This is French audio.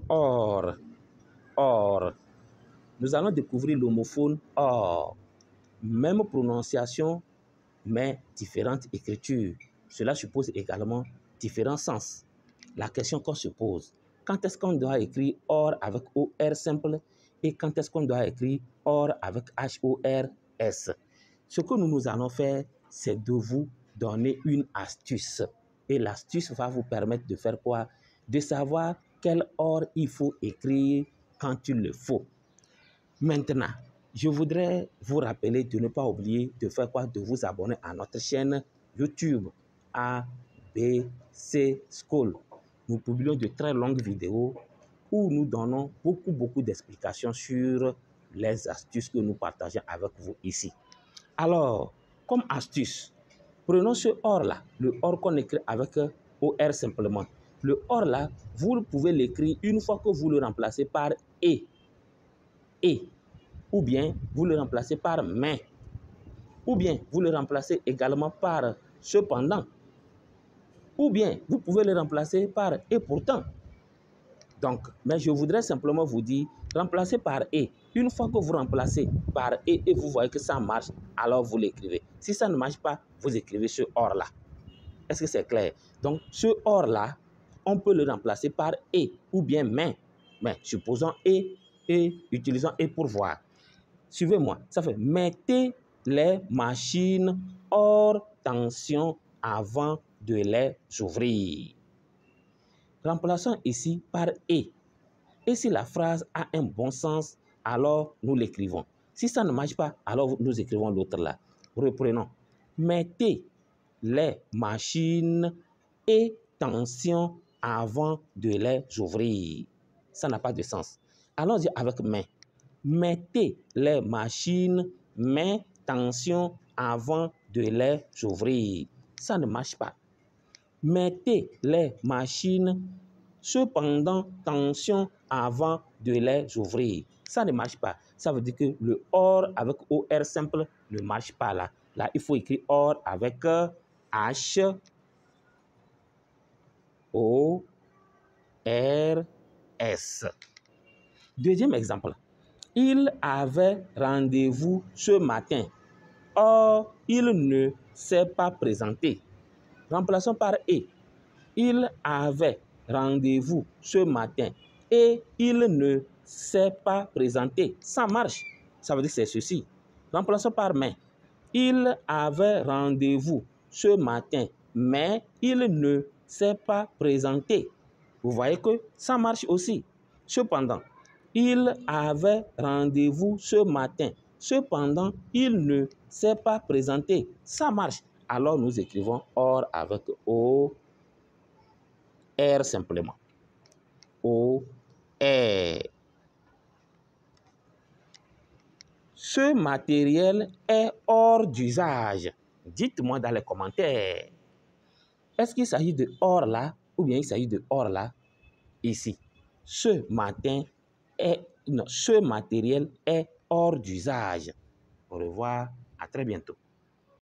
or, or. Nous allons découvrir l'homophone or. Même prononciation, mais différentes écritures. Cela suppose également différents sens. La question qu'on se pose, quand est-ce qu'on doit écrire or avec OR simple et quand est-ce qu'on doit écrire or avec HORS? Ce que nous allons faire, c'est de vous donner une astuce. Et l'astuce va vous permettre de faire quoi? De savoir quel or il faut écrire quand il le faut. Maintenant, je voudrais vous rappeler de ne pas oublier de faire quoi? De vous abonner à notre chaîne YouTube ABC School. Nous publions de très longues vidéos où nous donnons beaucoup d'explications sur les astuces que nous partageons avec vous ici. Alors, comme astuce, prenons ce or-là, le or qu'on écrit avec OR simplement. Le or-là, vous pouvez l'écrire une fois que vous le remplacez par E. Et. Ou bien vous le remplacez par mais, ou bien vous le remplacez également par cependant, ou bien vous pouvez le remplacer par et pourtant. Donc, mais je voudrais simplement vous dire, remplacez par et. Une fois que vous remplacez par et vous voyez que ça marche, alors vous l'écrivez. Si ça ne marche pas, vous écrivez ce or-là. Est-ce que c'est clair? Donc, ce or-là, on peut le remplacer par et ou bien mais. Mais supposons et utilisons et pour voir. Suivez-moi, ça fait mettez les machines hors tension avant de les ouvrir. Remplaçons ici par et. Et si la phrase a un bon sens, alors nous l'écrivons. Si ça ne marche pas, alors nous écrivons l'autre là. Reprenons. Mettez les machines et tension avant de les ouvrir. Ça n'a pas de sens. Allons-y avec mais. Mettez les machines, mais tension avant de les ouvrir. Ça ne marche pas. Mettez les machines, cependant tension avant de les ouvrir. Ça ne marche pas. Ça veut dire que le or avec OR simple ne marche pas là. Là, il faut écrire or avec H, O, R, S. Deuxième exemple. Il avait rendez-vous ce matin. Or, il ne s'est pas présenté. Remplaçons par et. Il avait rendez-vous ce matin et il ne s'est pas présenté. Ça marche. Ça veut dire que c'est ceci. Remplaçons par mais. Il avait rendez-vous ce matin, mais il ne s'est pas présenté. Vous voyez que ça marche aussi. Cependant, il avait rendez-vous ce matin. Cependant, il ne s'est pas présenté. Ça marche. Alors, nous écrivons or avec O, R simplement. O, R. Ce matériel est hors d'usage. Dites-moi dans les commentaires. Est-ce qu'il s'agit de or là ou bien il s'agit de or là ici? Ce matériel est hors d'usage. Au revoir, à très bientôt.